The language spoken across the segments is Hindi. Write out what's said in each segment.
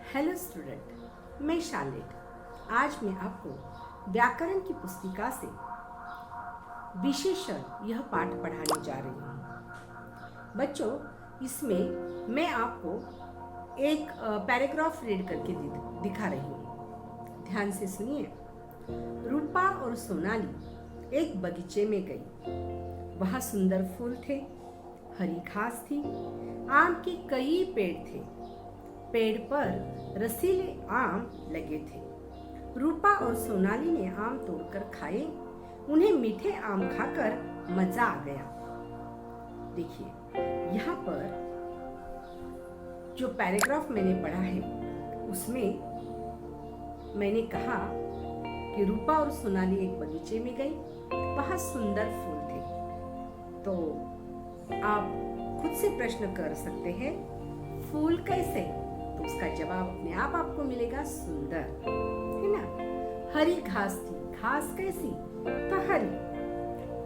हेलो स्टूडेंट, मैं शार्लेट। आज मैं आपको व्याकरण की पुस्तिका से विशेषण यह पाठ पढ़ाने जा रही हूँ। बच्चों, इसमें मैं आपको एक पैराग्राफ रीड करके दिखा रही हूँ। ध्यान से सुनिए। रूपा और सोनाली एक बगीचे में गई। वहाँ सुंदर फूल थे, हरी घास थी, आम के कई पेड़ थे। पेड़ पर रसीले आम लगे थे। रूपा और सोनाली ने आम तोड़कर खाए। उन्हें मीठे आम खाकर मजा आ गया। देखिए, यहाँ पर जो पैराग्राफ मैंने पढ़ा है उसमें मैंने कहा कि रूपा और सोनाली एक बगीचे में गई। वहाँ सुंदर फूल थे। तो आप खुद से प्रश्न कर सकते हैं, फूल कैसे? तो उसका जवाब अपने आप आपको मिलेगा, सुंदर, है ना। हरी घास थी, घास कैसी? तो हरी।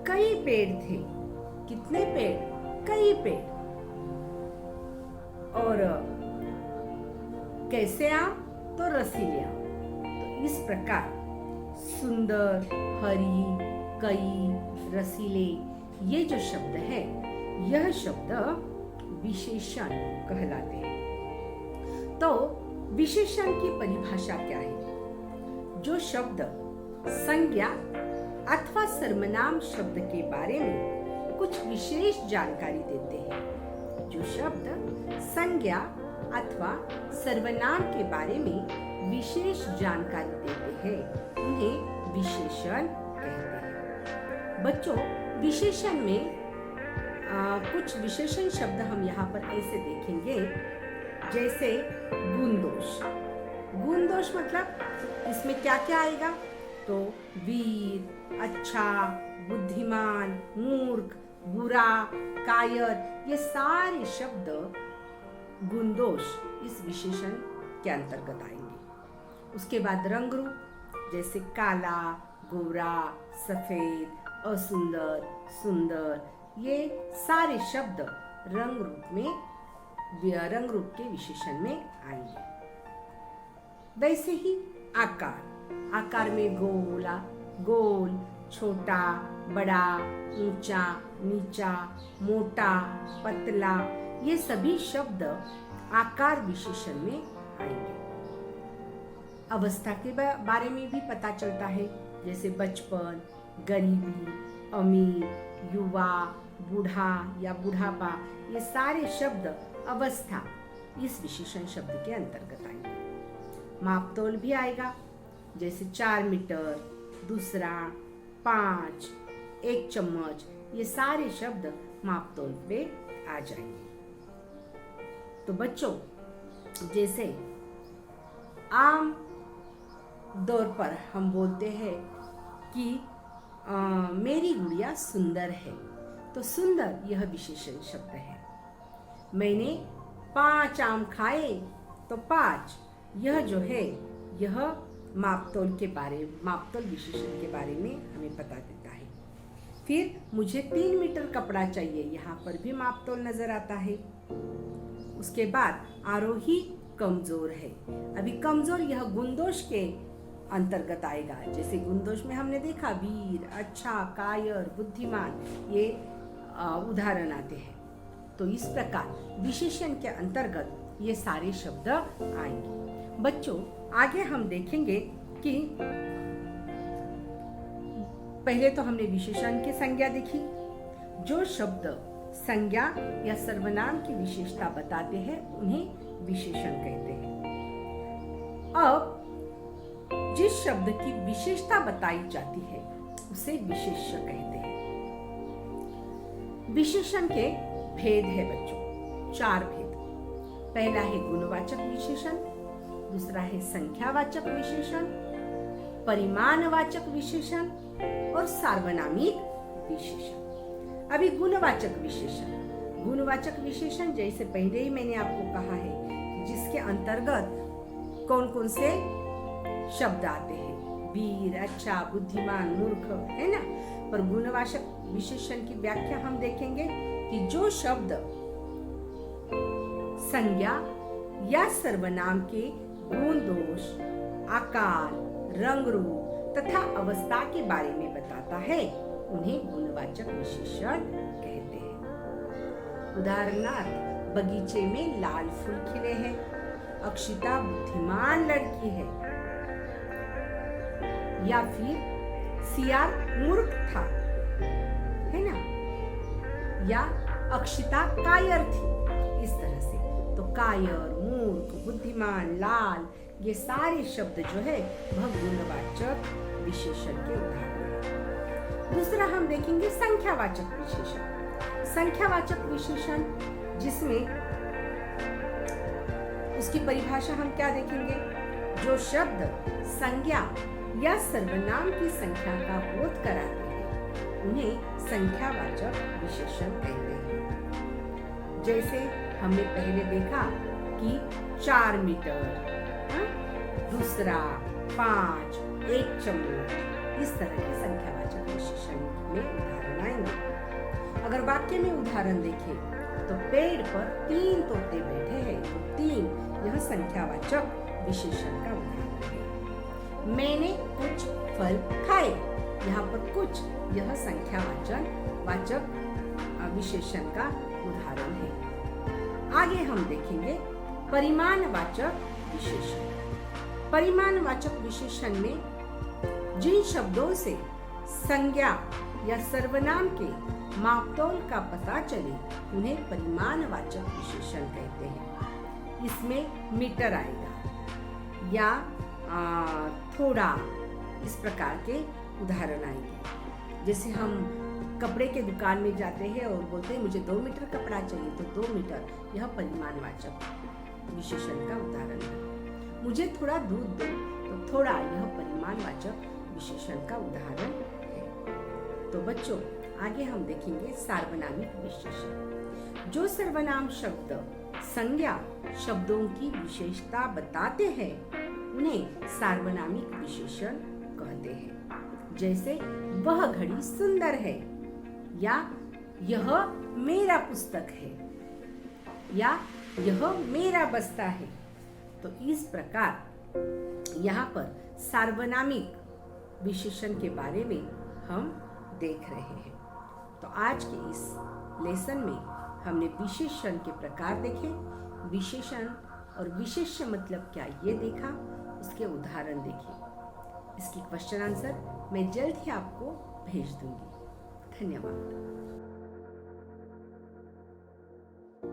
कई पेड़ थे, कितने पेड़? कई पेड़। और कैसे आम? तो रसीले आम। तो इस प्रकार सुंदर, हरी, कई, रसीले, ये जो शब्द है यह शब्द विशेषण कहलाते हैं। तो विशेषण की परिभाषा क्या है? जो शब्द संज्ञा अथवा सर्वनाम शब्द के बारे में कुछ विशेष जानकारी देते हैं। जो शब्द संज्ञा अथवा सर्वनाम के बारे में विशेष जानकारी देते हैं उन्हें विशेषण कहते हैं। बच्चों, विशेषण में कुछ विशेषण शब्द हम यहाँ पर ऐसे देखेंगे, जैसे गुण दोष। गुण दोष मतलब इसमें क्या क्या आएगा? तो वीर, अच्छा, बुद्धिमान, मूर्ख, बुरा, कायर, ये सारे शब्द गुण दोष इस विशेषण के अंतर्गत आएंगे। उसके बाद रंग रूप, जैसे काला, गोरा, सफेद, असुंदर, सुंदर, ये सारे शब्द रंग रूप के विशेषण में आएंगे। वैसे ही आकार में गोल, छोटा, बड़ा, ऊंचा, नीचा, मोटा, पतला, ये सभी शब्द आकार विशेषण में आएंगे। अवस्था के बारे में भी पता चलता है, जैसे बचपन, गरीबी, अमीर, युवा, बूढ़ा या बुढ़ापा, ये सारे शब्द अवस्था इस विशेषण शब्द के अंतर्गत आएंगे। मापतोल भी आएगा, जैसे 4 मीटर, दूसरा, 5, 1 चम्मच, ये सारे शब्द मापतोल पे आ जाएंगे। तो बच्चों, जैसे आम दौर पर हम बोलते हैं कि मेरी गुड़िया सुंदर है, तो सुंदर यह विशेषण शब्द है। मैंने 5 आम खाए, तो 5 यह जो है यह मापतोल विशेषण के बारे में हमें बता देता है। फिर मुझे 3 मीटर कपड़ा चाहिए, यहाँ पर भी मापतोल नजर आता है। उसके बाद आरोही कमजोर है। अभी कमजोर यह गुणदोष के अंतर्गत आएगा। जैसे गुणदोष में हमने देखा वीर, अच्छा, कायर, बुद्धिमान, ये उदाहरण आते हैं। तो इस प्रकार विशेषण के अंतर्गत ये सारे शब्द आएंगे। बच्चों, आगे हम देखेंगे कि पहले तो हमने विशेषण की संज्ञा देखी। जो शब्द संज्ञा या सर्वनाम की विशेषता बताते हैं उन्हें विशेषण कहते हैं। अब जिस शब्द की विशेषता बताई जाती है उसे विशेष्य कहते हैं। विशेषण के भेद है बच्चों, 4 भेद। पहला है गुणवाचक विशेषण, दूसरा है संख्यावाचक विशेषण, परिमाणवाचक विशेषण और सार्वनामिक विशेषण। अभी गुणवाचक विशेषण जैसे पहले ही मैंने आपको कहा है, जिसके अंतर्गत कौन कौन से शब्द आते हैं, वीर, अच्छा, बुद्धिमान, मूर्ख, है ना। पर गुणवाचक विशेषण की व्याख्या हम देखेंगे कि जो शब्द संज्ञा या सर्वनाम के गुण दोष, आकार, रंग रूप तथा अवस्था के बारे में बताता है, उन्हें गुणवाचक विशेषण कहते हैं। उदाहरणार्थ, बगीचे में लाल फूल खिले हैं, अक्षिता बुद्धिमान लड़की है, या फिर सियार मूर्ख था, है ना, या अक्षिता कायर थी। इस तरह से तो कायर, मूर्ख, बुद्धिमान, लाल, ये सारे शब्द जो है वह गुणवाचक विशेषण के उदाहरण हैं। दूसरा हम देखेंगे संख्यावाचक विशेषण। संख्यावाचक विशेषण जिसमें उसकी परिभाषा हम क्या देखेंगे? जो शब्द संज्ञा या सर्वनाम की संख्या का बोध कराते हैं, उन्हें संख्यावाचक विशेषण कहते हैं। जैसे हमने पहले देखा कि 4 मीटर, दूसरा 5, 1 चम्मच, इस तरह के संख्यावाचक विशेषण में उदाहरण आएंगे। अगर वाक्य में उदाहरण देखें तो पेड़ पर 3 तोते बैठे हैं, तो 3 यह संख्यावाचक विशेषण का उदाहरण है। मैंने कुछ फल खाए, यहाँ पर कुछ यह संख्यावाचक विशेषण का उदाहरण है। आगे हम देखेंगे परिमाणवाचक विशेषण। परिमाणवाचक विशेषण में जिन शब्दों से संज्ञा या सर्वनाम के मापतोल का पता चले, उन्हें परिमाणवाचक विशेषण कहते हैं। इसमें मीटर आएगा या थोड़ा, इस प्रकार के उदाहरण आएंगे। जैसे हम कपड़े के दुकान में जाते हैं और बोलते हैं मुझे 2 मीटर कपड़ा चाहिए, तो 2 मीटर यह परिमाणवाचक विशेषण का उदाहरण है। मुझे थोड़ा दूध दो, तो थोड़ा यह परिमाणवाचक विशेषण का उदाहरण है। तो बच्चों, आगे हम देखेंगे सार्वनामिक विशेषण। जो सर्वनाम शब्द संज्ञा शब्दों की विशेषता बताते हैं, उन्हें सार्वनामिक विशेषण कहते हैं। जैसे वह घड़ी सुंदर है, या यह मेरा पुस्तक है, या यह मेरा बस्ता है। तो इस प्रकार यहाँ पर सार्वनामिक विशेषण के बारे में हम देख रहे हैं। तो आज के इस लेसन में हमने विशेषण के प्रकार देखे, विशेषण और विशेष्य मतलब क्या ये देखा, उसके उदाहरण देखे। इसकी क्वेश्चन आंसर मैं जल्द ही आपको भेज दूंगी। धन्यवाद।